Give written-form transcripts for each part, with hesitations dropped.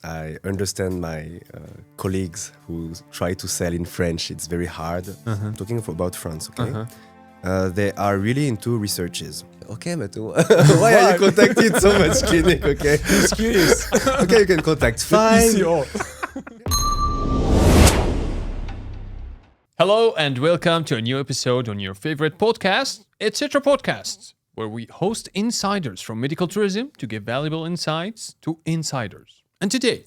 I understand my colleagues who try to sell in French. It's very hard. I'm talking about France, okay? They are really into researches. Okay, but why are you contacting so much clinic, okay? Just curious. Okay, you can contact 5. Hello and welcome to a new episode on your favorite podcast, Etc. Podcasts, where we host insiders from medical tourism to give valuable insights to insiders. And today,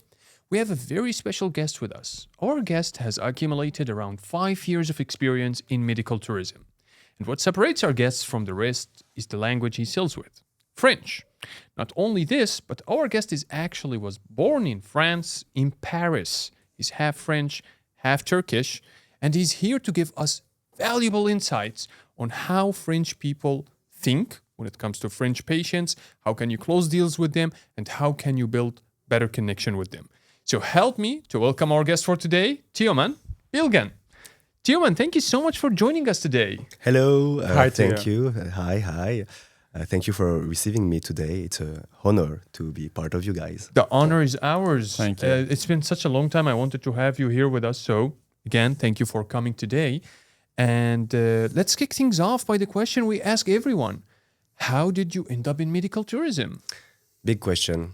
we have a very special guest with us. Our guest has accumulated around 5 years of experience in medical tourism. And what separates our guests from the rest is the language he sells with, French. Not only this, but our guest was born in France, in Paris. He's half French, half Turkish, and he's here to give us valuable insights on how French people think when it comes to French patients, how can you close deals with them, and how can you build better connection with them. So help me to welcome our guest for today, Teoman Bilgen. Teoman, thank you so much for joining us today. Hello. Hi, thank you. Hi. Thank you for receiving me today. It's an honor to be part of you guys. The honor is ours. Thank you. It's been such a long time. I wanted to have you here with us. So again, thank you for coming today. And let's kick things off by the question we ask everyone. How did you end up in medical tourism? Big question.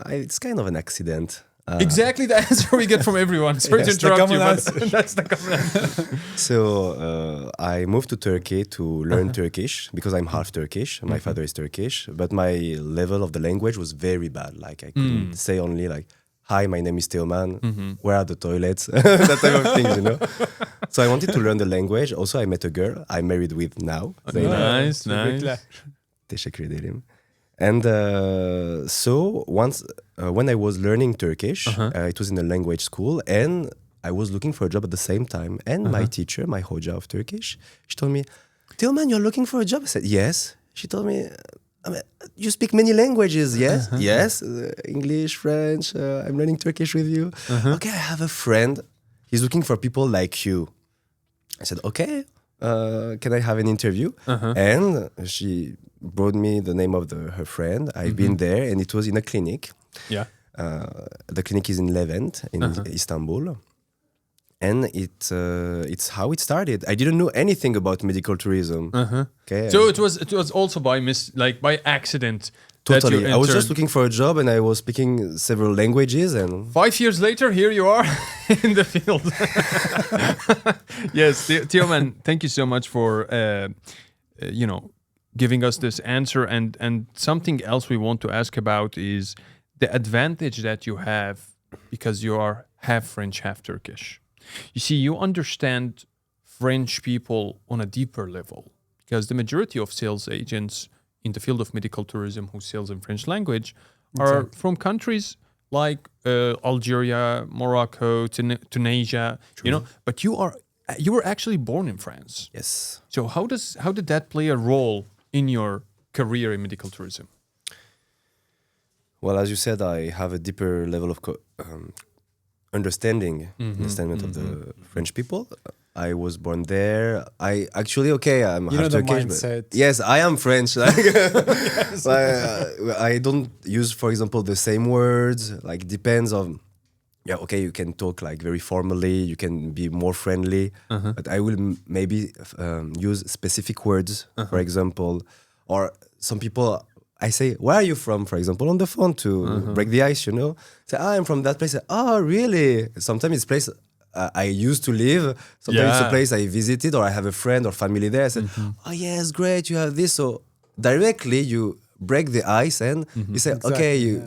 It's kind of an accident. Exactly the answer we get from everyone. Sorry to Yes, the interrupt you, common but answer. that's the common answer. So I moved to Turkey to learn Turkish because I'm half Turkish. My father is Turkish, but my level of the language was very bad. Like I couldn't say only like, "Hi, my name is Teoman. Where are the toilets?" That type of things, you know. So I wanted to learn the language. Also, I met a girl I'm married with now. Nice. Teşekkür ederim. And so once when I was learning Turkish, it was in a language school, and I was looking for a job at the same time. And my teacher, my hoca of Turkish, she told me, "Teoman, you're looking for a job?" I said, "Yes." She told me, "You speak many languages, yes?" "Yes, English, French. I'm learning Turkish with you." "Okay, I have a friend. He's looking for people like you." I said, "Okay, can I have an interview?" And she brought me the name of her friend. I've been there, and it was in a clinic. Yeah. The clinic is in Levent, in Istanbul. And it's how it started. I didn't know anything about medical tourism. Okay. So it was also by accident. That Totally. you I was entered. just looking for a job, and I was speaking several languages. And 5 years later, here you are in the field. Yes, Teoman, thank you so much for giving us this answer. And something else we want to ask about is the advantage that you have because you are half French, half Turkish. You see, you understand French people on a deeper level because the majority of sales agents in the field of medical tourism who sells in French language are from countries like Algeria, Morocco, Tunisia, but you were actually born in France. yes. So how did that play a role in your career in medical tourism? Well, as you said, I have a deeper level of understanding of the French people. I was born there. I'm half the Turkish. mindset. But yes, I am French. I don't use, for example, the same words. Like depends on. Yeah, okay, you can talk like very formally. You can be more friendly, but I will maybe use specific words, for example, or some people. I say, "Where are you from?" For example, on the phone to break the ice. Say, "I'm from that place." "Oh, really?" Sometimes it's place I used to live. Sometimes it's a place I visited, or I have a friend or family there. I said, "Oh, yes, great, you have this." So directly you break the ice and you say, "Okay,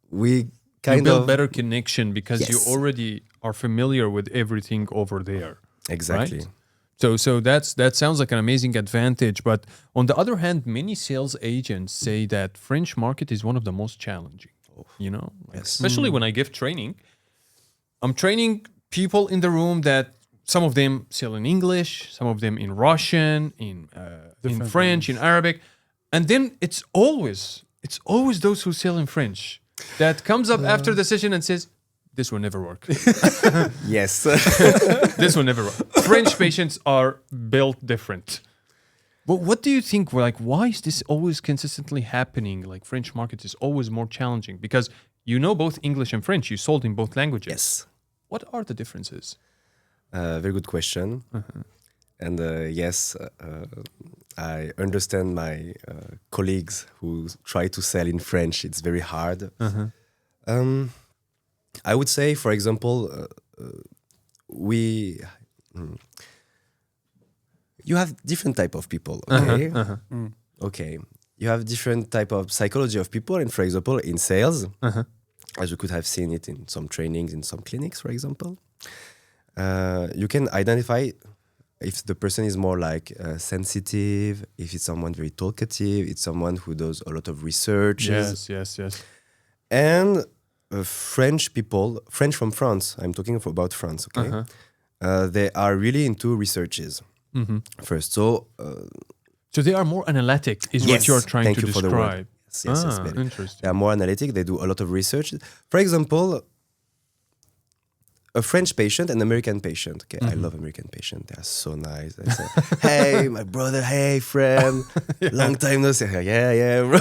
we kind you build of better connection because you Yes. already are familiar with everything over there." exactly." Right? So that sounds like an amazing advantage. But on the other hand, many sales agents say that French market is one of the most challenging. Especially when I give training. I'm training people in the room that some of them sell in English, some of them in Russian, in French, in Arabic, and then it's always those who sell in French that comes up after the session and says, "This will never work. Yes. This will never work." French patients are built different. But what do you think? Why is this always consistently happening? Like French market is always more challenging because You know both English and French. You sold in both languages. Yes. What are the differences? Very good question. And yes, I understand my colleagues who try to sell in French. It's very hard. I would say, for example, you have different type of people. Okay. Okay. You have different type of psychology of people, and for example, in sales, as you could have seen it in some trainings, in some clinics, for example, you can identify if the person is more like sensitive, if it's someone very talkative, it's someone who does a lot of research. Yes. And French people, French from France, I'm talking about France, okay? They are really into researches first. So they are more analytic, is what you're trying thank to you for the describe. word. Yes, very. Interesting. They are more analytic. They do a lot of research. For example, a French patient and American patient. Okay, I love American patient. They are so nice. They say, "Hey, my brother. Hey, friend. Long time no see." Yeah. Bro.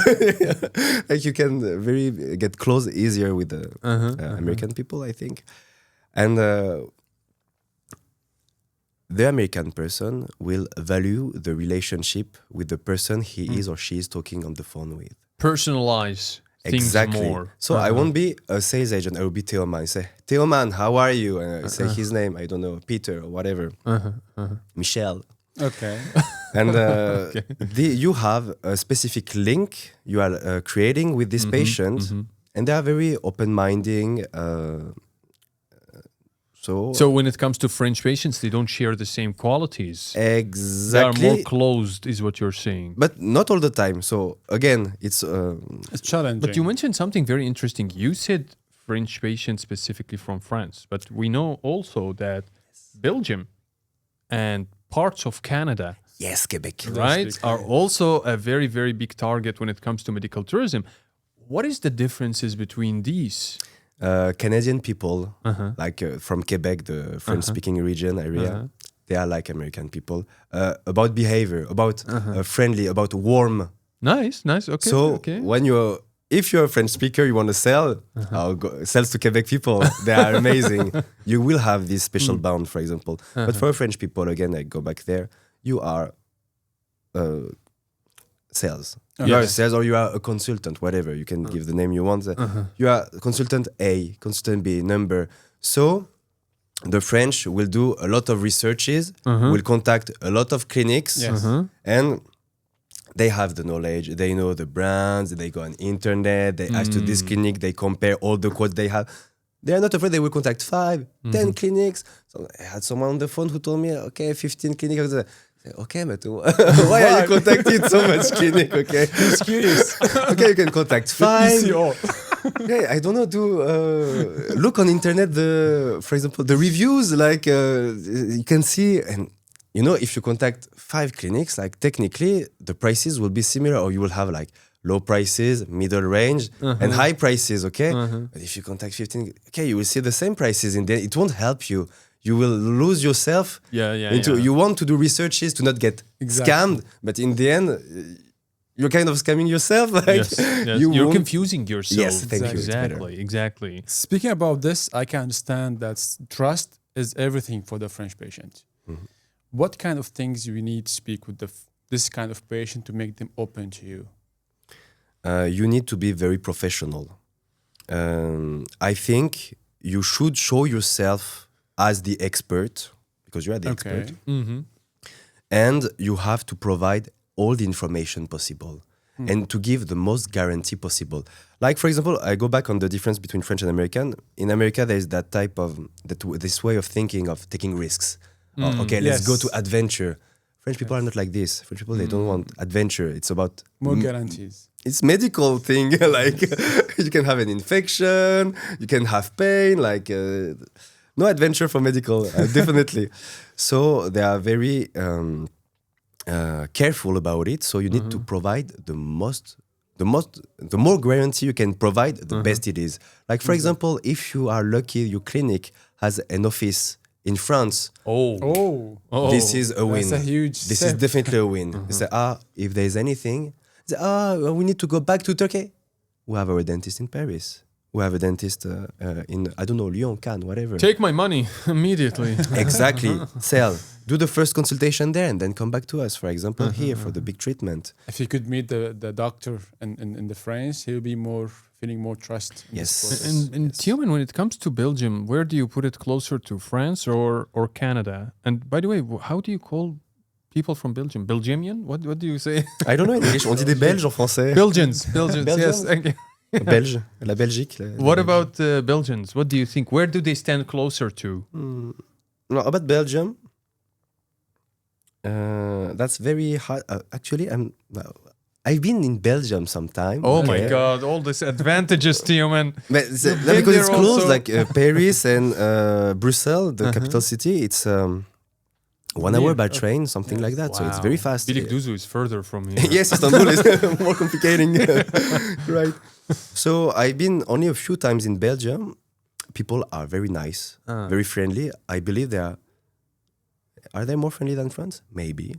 Like you can very get close easier with the American people, I think. And the American person will value the relationship with the person he is or she is talking on the phone with. Personalize things more. So I won't be a sales agent. I will be Teoman. I say, Teoman, how are you? And I say his name. I don't know, Peter or whatever. Michel. Okay. And you have a specific link you are creating with this patient, and they are very open-minded. So when it comes to French patients, they don't share the same qualities. Exactly. They are more closed, is what you're saying. But not all the time. So again, it's challenging. But you mentioned something very interesting. You said French patients specifically from France, but we know also that Belgium and parts of Canada, yes, Quebec, right, are also a very, very big target when it comes to medical tourism. What is the differences between these? Canadian people, like from Quebec, the French-speaking region area, they are like American people. About behavior, about friendly, about warm. Nice. Okay. So when if you're a French speaker, you want to sell, sell to Quebec people. They are amazing. You will have this special bond, for example. But for French people, again, I go back there. You are sales. You are a sales, or you are a consultant, whatever. You can give the name you want. You are consultant A, consultant B, number. So the French will do a lot of researches, will contact a lot of clinics, and they have the knowledge. They know the brands. They go on internet. They ask to this clinic. They compare all the quotes they have. They are not afraid. They will contact 5, 10 clinics. So I had someone on the phone who told me, okay, 15 clinics. Okay, but why are you contacting so much clinic? Okay, Just curious. Okay, you can contact 5. Okay, I don't know. Look on internet. For example, the reviews. Like you can see, and you know, if you contact 5 clinics, like technically the prices will be similar, or you will have like low prices, middle range, and high prices. Okay, but if you contact 15, okay, you will see the same prices. In the end, it won't help you. You will lose yourself into. You want to do researches to not get scammed, but in the end, you're kind of scamming yourself. Like, you're confusing yourself. Yes, thank you. Exactly. Speaking about this, I can understand that trust is everything for the French patient. What kind of things you need to speak with this kind of patient to make them open to you? You need to be very professional. I think you should show yourself as the expert, because you are the expert. And you have to provide all the information possible and to give the most guarantee possible. Like, for example, I go back on the difference between French and American. In America, there is that type of, this way of thinking of taking risks. Okay, let's go to adventure. French people are not like this. French people, they don't want adventure. It's about more guarantees. It's medical thing. Like you can have an infection, you can have pain, like no adventure for medical, definitely. So they are very careful about it. So you need to provide the more guarantee you can provide, the best it is. Like for example, if you are lucky, your clinic has an office in France. This is a win. That's a huge This step. is definitely a win. They say, if there is anything, they say, we need to go back to Turkey. We have our dentist in Paris. who have a dentist in, I don't know, Lyon, Cannes, whatever. Take my money immediately. Exactly. Sell. Do the first consultation there and then come back to us, for example, here for the big treatment. If you could meet the doctor in the France, he'll be feeling more trust. In Yes. this process. And Teoman, when it comes to Belgium, where do you put it closer to France or Canada? And by the way, how do you call people from Belgium? Belgian? What do you say? I don't know in English. On dit des Belges en français. Belgians. Belgians? Yes, thank you. Belge. La Belgique. What about Belgians? What do you think? Where do they stand closer to? No, about Belgium, that's very hard. Actually, I've been in Belgium sometime. Oh my God, all these advantages, Teoman. But been because it's there close, also. like Paris and Brussels, the capital city, it's 1 hour by train, something like that. So it's very fast. Bilikduzu is further from here. Yes, Istanbul is more complicating. Right. So I've been only a few times in Belgium. People are very nice, very friendly. I believe they are. Are they more friendly than France? Maybe.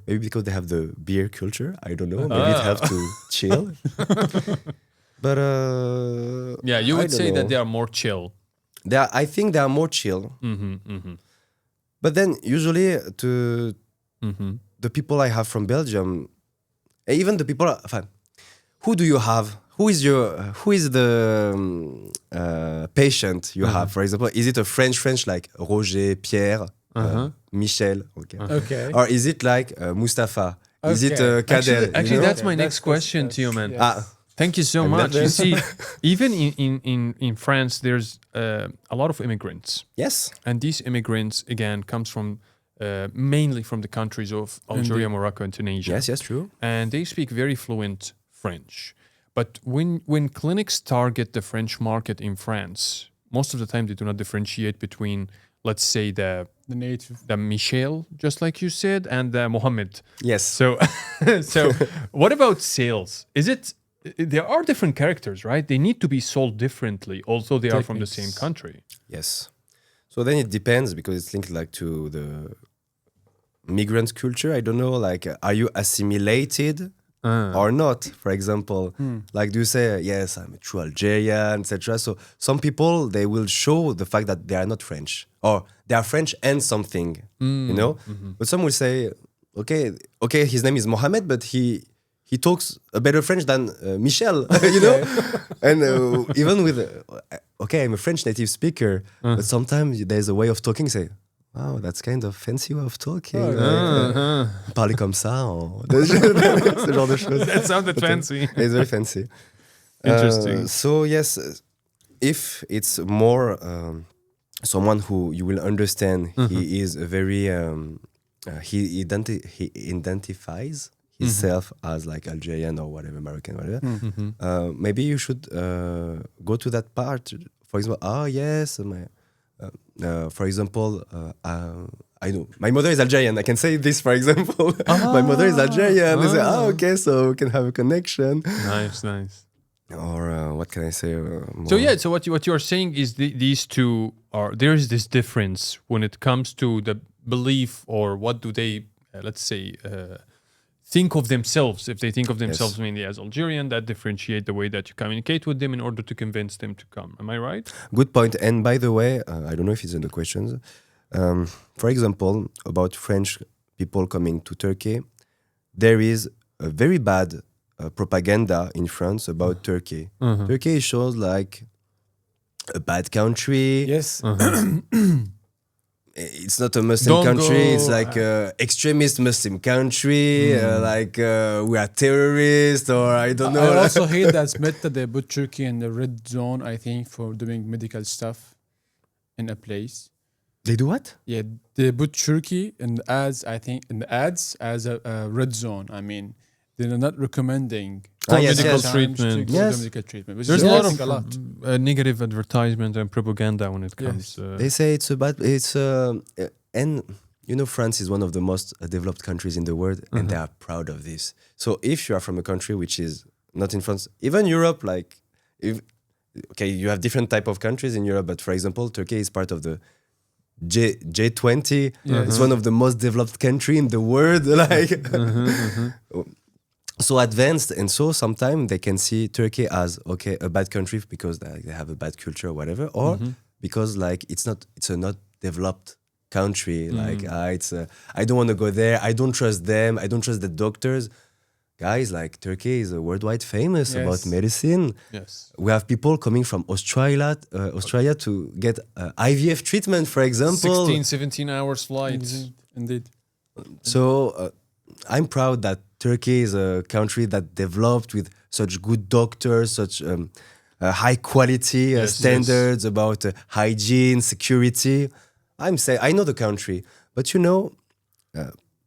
Maybe because they have the beer culture. I don't know. Maybe it have to chill. But Yeah, you I would don't say that know. they are more chill. I think they are more chill. But then usually to the people I have from Belgium, even the people, who do you have? Who is the patient you have? For example, is it a French like Roger, Pierre, Michel? Okay. Or is it like Mustafa? Is it Kader? Actually, you know? that's my next question to you, man. Yes. Thank you so I'm much. You nervous. see, even in France, there's a lot of immigrants. Yes. And these immigrants, again, comes from mainly from the countries of Algeria, Morocco, and Tunisia. Yes, true. And they speak very fluent French. But when clinics target the French market in France, most of the time they do not differentiate between, let's say, the Michel, just like you said, and the Mohammed. Yes. So, so what about sales? There are different characters, right? They need to be sold differently, although they are from the same country. Yes. So then it depends because it's linked like to the migrant culture. I don't know, like, are you assimilated or not? For example, like, do you say, yes, I'm a true Algerian, etc. So some people, they will show the fact that they are not French or they are French and something, you know? But some will say, okay, his name is Mohammed, but he talks a better French than Michel, you know? And even with, I'm a French native speaker, but sometimes there's a way of talking, say, wow, that's kind of fancy way of talking. Parler comme ça. Ce genre de choses. That sounded fancy. It's very fancy. Interesting. So yes, if it's more someone who you will understand, he is a very, he identifies himself as like Algerian or whatever, Moroccan, whatever. Maybe you should go to that part. For example, yes, for example, I know my mother is Algerian. I can say this, for example. My mother is Algerian. They say, okay, so we can have a connection. Nice. Or what can I say? So what you are saying is these two are, there is this difference when it comes to the belief or what do they let's say think of themselves. If they think of themselves mainly as Algerian, that differentiate the way that you communicate with them in order to convince them to come. Am I right? Good point. And by the way, I don't know if it's in the questions. For example, about French people coming to Turkey, there is a very bad propaganda in France about Turkey. Turkey shows like a bad country. Yes. It's not a Muslim country. It's like a extremist Muslim country. Like we are terrorists, or I don't know. I also hear that Meta they put Turkey in the red zone. I think for doing medical stuff in a place. They do what? Yeah, they put Turkey in the ads. I think in the ads as a red zone. I mean, they're not recommending medical times treatment. to go to medical treatment. Which There's is a lot I think of negative advertisement and propaganda when it comes. They say it's about and you know France is one of the most developed countries in the world, and they are proud of this. So if you are from a country which is not in France, even Europe, like you have different type of countries in Europe, but for example, Turkey is part of the J20. It's one of the most developed country in the world. Like so advanced, and so sometimes they can see Turkey as okay, a bad country because they have a bad culture or whatever, or because like it's a not developed country. Like I don't want to go there. I don't trust them. I don't trust the doctors. Guys, like Turkey is worldwide famous about Yes. medicine. Yes. We have people coming from Australia to get IVF treatment, for example. 16, 17 hours flight. Indeed. So I'm proud that Turkey is a country that developed with such good doctors, such high quality Yes, standards about hygiene, security. I know the country, but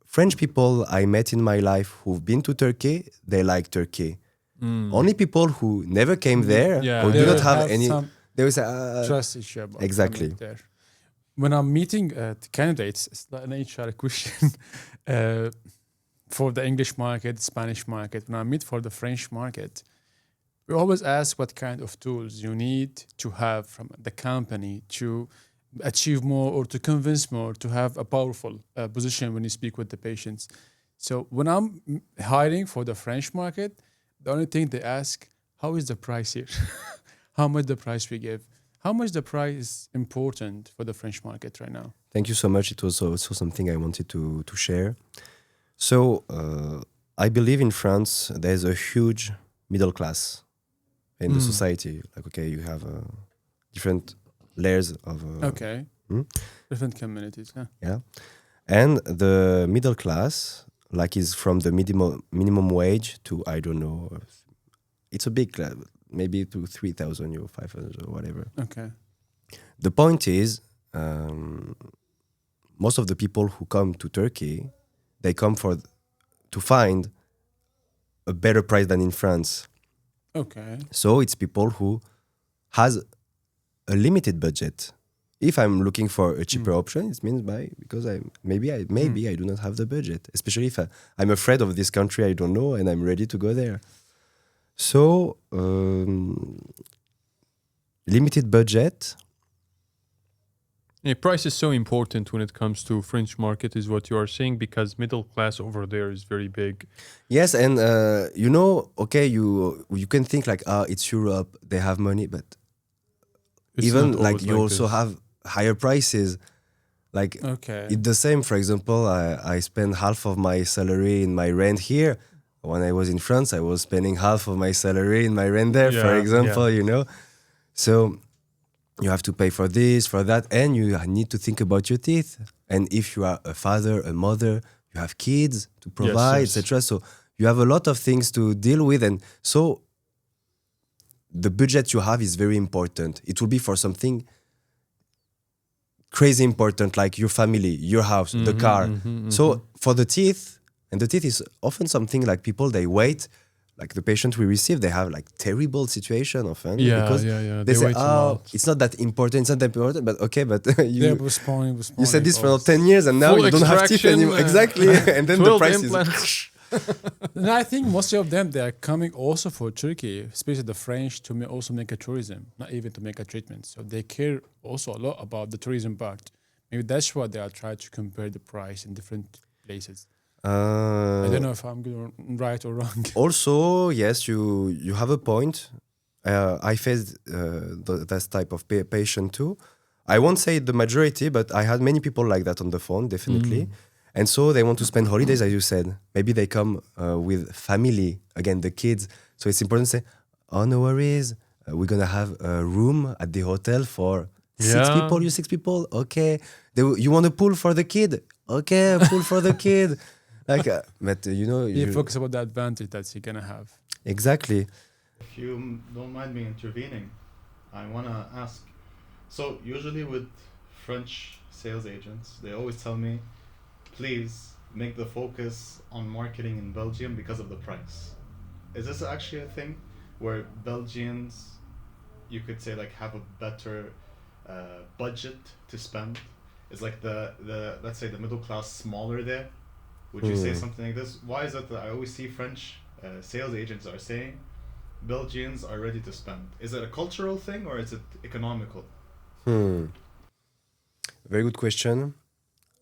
French people I met in my life who've been to Turkey, they like Turkey. Only people who never came there Yeah. or They do not will have have any, some they will say, trust issue about exactly. coming there. When I'm meeting the candidates, it's like an HR question for the English market, Spanish market. When I meet for the French market, we always ask what kind of tools you need to have from the company to achieve more or to convince more, to have a powerful position when you speak with the patients. So when I'm hiring for the French market, the only thing they ask, how is the price here? How much the price we give? How much the price is important for the French market right now? Thank you so much. It was also something I wanted to share. So I believe in France, there's a huge middle class in the society. Like, okay, you have different layers of... Okay. Different communities. Huh? Yeah. And the middle class, like, is from the minimum wage to, I don't know, it's a big class, maybe to 3,000 euro, 500 or whatever. Okay. The point is, most of the people who come to Turkey, they come to find a better price than in France. Okay. So it's people who has a limited budget. If I'm looking for a cheaper option, it means because I do not have the budget. Especially if I'm afraid of this country I don't know and I'm ready to go there. So limited budget. Yeah, price is so important when it comes to French market, is what you are saying, because middle class over there is very big. Yes, and okay, you can think like, it's Europe, they have money, but It's even not like always you like also this. have higher prices. Like Okay. it's the same. For example, I spend half of my salary in my rent here. When I was in France, I was spending half of my salary in my rent there, for Yeah, example, yeah. So you have to pay for this, for that, and you need to think about your teeth. And if you are a father, a mother, you have kids to provide, yes. etc. So you have a lot of things to deal with, and so the budget you have is very important. It will be for something crazy important, like your family, your house, the car. So for the teeth, and the teeth is often something like people, they wait, like the patient we receive, they have like terrible situation often because Yeah. they say, wait a lot. it's not that important, it's not that important, but okay, but They're you postponing. said this for always. 10 years and now Full you don't have teeth extraction, anymore. Exactly. And then the 12 price implants. is... And I think most of them, they are coming also for Turkey, especially the French, to also make a tourism, not even to make a treatment. So they care also a lot about the tourism part. Maybe that's why they are trying to compare the price in different places. I don't know if I'm right or wrong. Also, yes, you have a point. I faced that type of patient too. I won't say the majority, but I had many people like that on the phone, definitely. And so they want to spend holidays, as you said. Maybe they come with family, again, the kids. So it's important to say, oh, no worries. We're going to have a room at the hotel for 6 Yeah. people. You 6 people? Okay. You want a pool for the kid? Okay, a pool for the kid. Like, but You focus about the advantage that you're gonna have. Exactly. If you don't mind me intervening, I want to ask. So, usually with French sales agents, they always tell me, please make the focus on marketing in Belgium because of the price. Is this actually a thing where Belgians, you could say, like, have a better budget to spend? Is like the let's say the middle class smaller there? Would you say something like this? Why is it that I always see French sales agents are saying Belgians are ready to spend? Is it a cultural thing or is it economical? Very good question.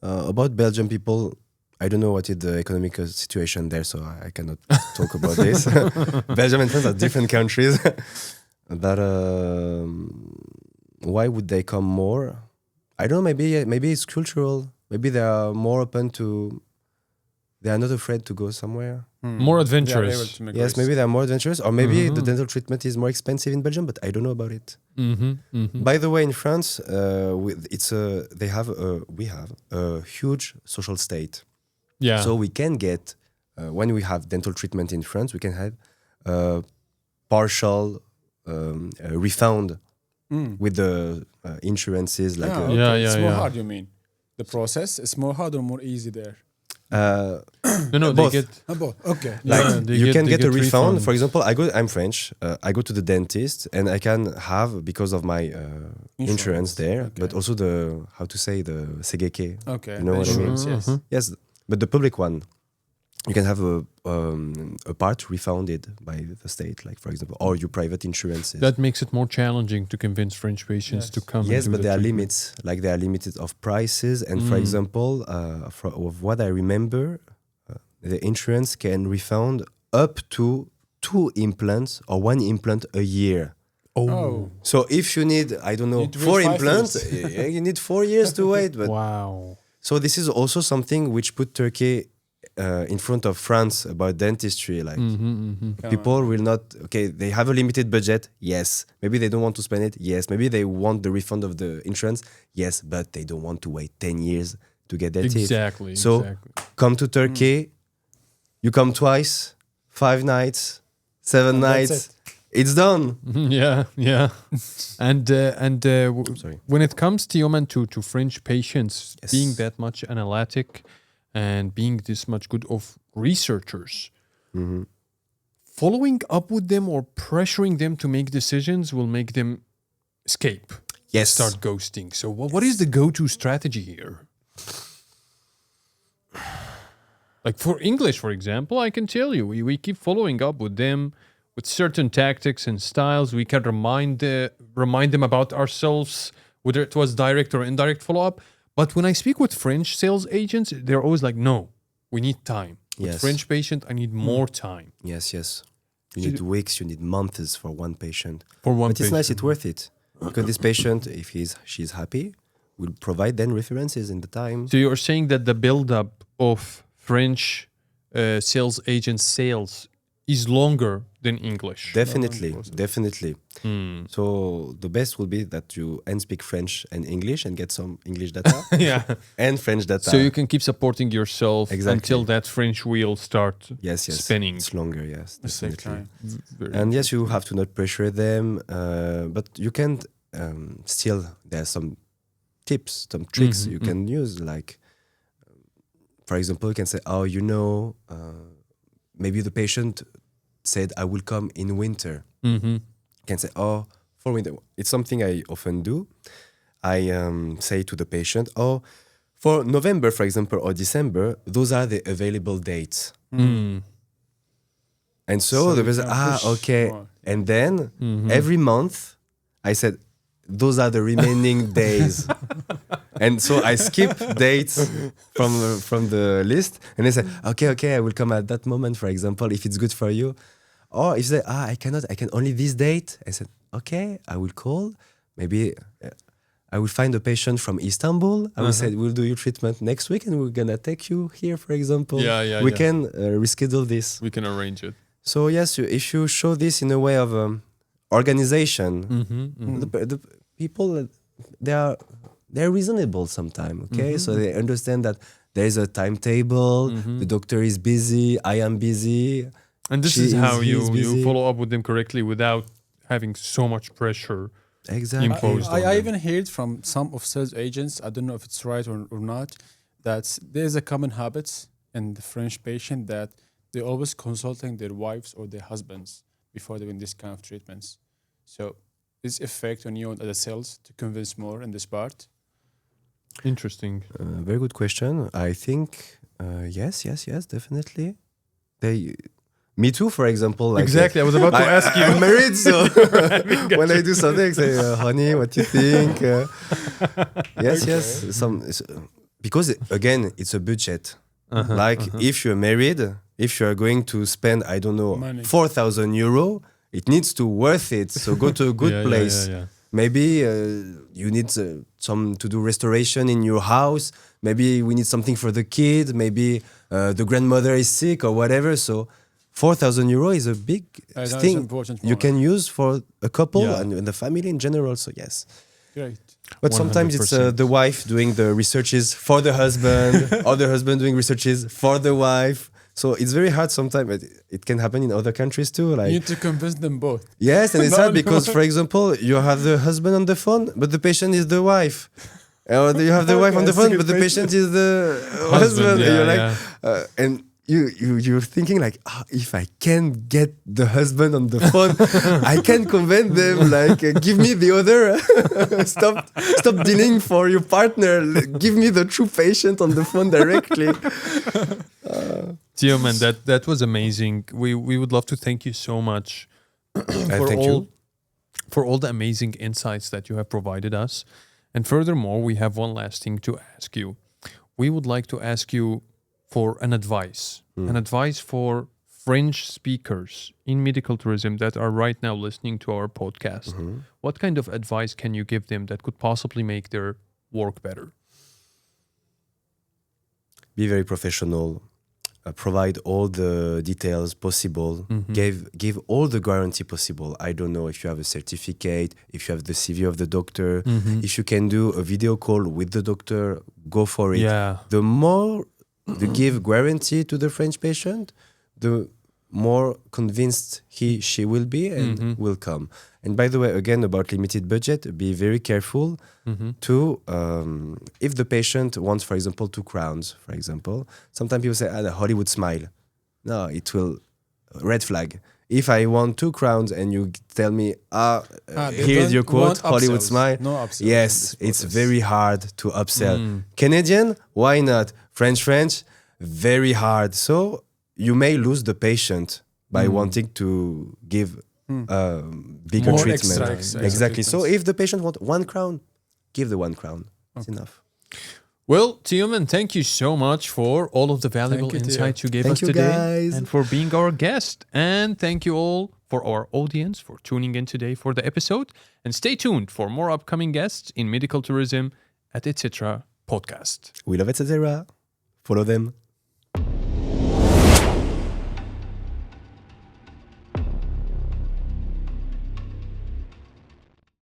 About Belgian people, I don't know what is the economic situation there, so I cannot talk about this. Belgium and France are different countries. But why would they come more? I don't know. Maybe it's cultural. Maybe they are more open to. They are not afraid to go somewhere. More adventurous. They are able to make Yes, risks. maybe they are more adventurous, or maybe the dental treatment is more expensive in Belgium. But I don't know about it. By the way, in France, we have a huge social state. Yeah. So we can get when we have dental treatment in France, we can have partial refund with the insurances. Like It's more yeah. hard, you mean? The process is more hard or more easy there? no, they both. get Both. Okay. Like Yeah, they you can they get a refund. refund. For example, I'm French. I go to the dentist and I can have because of my insurance there, Okay. but also the how to say the CGK. Okay. You know what I mean? Insurance, yes. Yes, but the public one, you can have a part refunded by the state, like for example, or your private insurances. That makes it more challenging to convince French patients Yes. to come. Yes, and do but the there are treatment. limits. Like there are limited of prices, and for example, of what I remember, the insurance can refund up to 2 implants or 1 implant a year. Oh. So if you need, I don't know, Need to wait 4 5 implants, years. you need 4 years to wait. But Wow. so this is also something which put Turkey in front of France about dentistry. Like people will not. Okay, they have a limited budget. Yes, maybe they don't want to spend it. Yes, maybe they want the refund of the insurance. Yes, but they don't want to wait 10 years to get their teeth. Exactly. So exactly. come to Turkey. You come twice, 5 nights, 7 that's nights. It's done. Yeah, yeah. and Sorry. when it comes, Teoman, to French patients Yes. being that much analytic and being this much good of researchers, following up with them or pressuring them to make decisions will make them escape, Yes. start ghosting. So what is the go-to strategy here? Like for English, for example, I can tell you, we keep following up with them with certain tactics and styles. We can remind them about ourselves, whether it was direct or indirect follow-up. But when I speak with French sales agents, they're always like, no, we need time. With Yes. French patient, I need more time. Yes, yes. You need weeks, you need months for one patient. For one But it's nice, patient. it's worth it. Because this patient, if she's happy, will provide then references in the time. So you're saying that the build-up of French sales agent sales is longer than English. Definitely, definitely. So the best will be that you speak French and English and get some English data Yeah. and French data. So you can keep supporting yourself Exactly. until that French wheel start yes, spinning. It's longer, yes, Save definitely. time. Very And yes, you have to not pressure them, but you can still. There are some tips, some tricks you can use. Like, for example, you can say, "Oh, maybe the patient said I will come in winter." You can say, "Oh, for winter." It's something I often do. I say to the patient, "Oh, for November, for example, or December, those are the available dates." And so the you person, can push okay. more. And then every month, I said, those are the remaining days. And so I skip dates from the list. And they said, okay, I will come at that moment, for example, if it's good for you. Or if they say, I cannot, I can only this date. I said, okay, I will call. Maybe I will find a patient from Istanbul. I will say, we'll do your treatment next week and we're going to take you here, for example. We can reschedule this. We can arrange it. So yes, if you show this in a way of organization, the people they're reasonable sometimes. Okay, so they understand that there is a timetable. The doctor is busy. I am busy. And this is how you follow up with them correctly without having so much pressure. Exactly. Imposed. I even heard from some of sales agents, I don't know if it's right or not, that there's a common habit in the French patient that they're always consulting their wives or their husbands before doing this kind of treatments. So this effect on you as a sales to convince more in this part? Interesting. Very good question. I think yes, definitely. Me too, for example. Like, Exactly. I was about to ask you. I'm married, so when I do something, I say, honey, what do you think? Yes. Because again, it's a budget. Like if you're married, if you're going to spend, I don't know, Money. 4,000 euro, it needs to worth it. So go to a good place. Maybe you need some to do restoration in your house. Maybe we need something for the kid. Maybe the grandmother is sick or whatever. So 4,000 euro is a big thing important you can use for a couple Yeah. and the family in general. So yes. Great. But sometimes it's 100%. the wife doing the researches for the husband, or the husband doing researches for the wife. So it's very hard sometimes. It can happen in other countries too. You Like need to convince them both. yes, and it's No, hard because, no. for example, you have the husband on the phone, but the patient is the wife. Or you have the wife on the Okay, phone, it's a but the good patient is the husband. And you're like, and you're thinking like, if I can get the husband on the phone, I can convince them. Like, give me the other. Stop dealing for your partner. Give me the true patient on the phone directly. Teoman, that was amazing. We would love to thank you so much for all the amazing insights that you have provided us. And furthermore, we have one last thing to ask you. We would like to ask you for an advice for French speakers in medical tourism that are right now listening to our podcast. What kind of advice can you give them that could possibly make their work better? Be very professional. Provide all the details possible. Give all the guarantee possible. I don't know if you have a certificate, if you have the CV of the doctor, if you can do a video call with the doctor, go for it. Yeah. The more you give guarantee to the French patient, the more convinced she will be and will come. And by the way, again, about limited budget, be very careful to, if the patient wants, for example, 2 crowns, for example, sometimes people say, the Hollywood smile. No, it will, red flag. If I want 2 crowns and you tell me, here's your quote, Hollywood smile. No upsells. Yes, it's very hard to upsell. Canadian, why not? French, very hard. So you may lose the patient by wanting to give bigger More treatment. extra Exactly. So treatments. if the patient wants 1 crown, give the 1 crown. It's enough. Well, Teoman, thank you so much for all of the valuable Thank you, Theo. insights you gave Thank us you, today guys. and for being our guest. And thank you all for our audience for tuning in today for the episode. And stay tuned for more upcoming guests in medical tourism at Etc. Podcast. We love etc. Follow them.